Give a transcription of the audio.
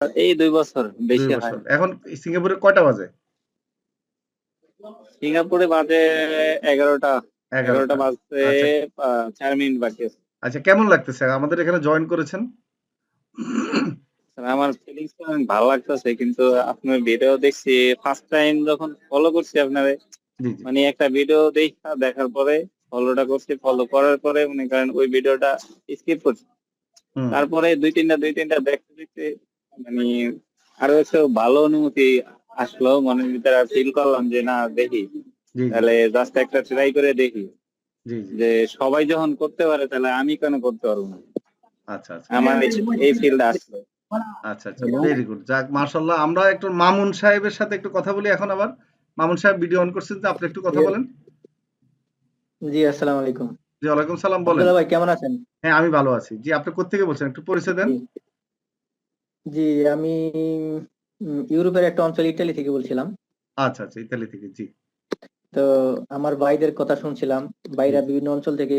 এই 2 বছর, 2 বেশি হয় বছর। না। এখন সিঙ্গাপুরে কয়টা বাজে? সিঙ্গাপুরে বাজে 11টা 11টা। বাজতে আচ্ছা, 4 মিনিট বাকি আছে। আচ্ছা কেমন লাগতেছে? আমাদের এখানে জয়েন করেছেন? স্যার, আমার ফিলিংস অনেক ভালো লাগতেছে, কিন্তু আপনার ভিডিও দেখছি ফার্স্ট টাইম যখন ফলো করছি আপনারে, জি, জি। মানে একটা ভিডিও দেখার পরে ফলোটা করছি, ফলো করার পরে মনে করেন ওই ভিডিওটা স্কিপ করছি। হুম। তারপরে দুই তিনটা দেখতে দেখতে মানে আরো একটু ভালো অনুভূতি আসলো মনের ভিতরে, ফিল করলাম যে না দেখি, জি, জি, তাহলে জাস্ট একটা ট্রাই করে দেখি জি, জি। যে সবাই যখন করতে পারে তাহলে আমি কেন করতে পারবো না। আচ্ছা, আচ্ছা। আমার এই ফিল্ড আসলো। আচ্ছা, আচ্ছা। Very good. যাক মাশাআল্লাহ। আমরা একটু মামুন সাহেবের সাথে একটু কথা বলি এখন আবার। মামুন সাহেব ভিডিও অন করছেন, তো আপনি একটু কথা বলেন। জি, আসসালামু আলাইকুম। জি, ওয়ালাইকুম সালাম, বলেন। আব্দুল্লাহ ভাই কেমন আছেন? হ্যাঁ, আমি ভালো আছি। জি, আপনি কোত্থেকে বলছেন? একটু পরিচয় দেন। জি, জি, আমি ইউরোপের একটা অঞ্চল ইতালি থেকে বলছিলাম। আচ্ছা, আচ্ছা। ইতালি থেকে। জি, তো আমার ভাইদের কথা শুনছিলাম, জি, ভাইরা জি। বিভিন্ন অঞ্চল থেকে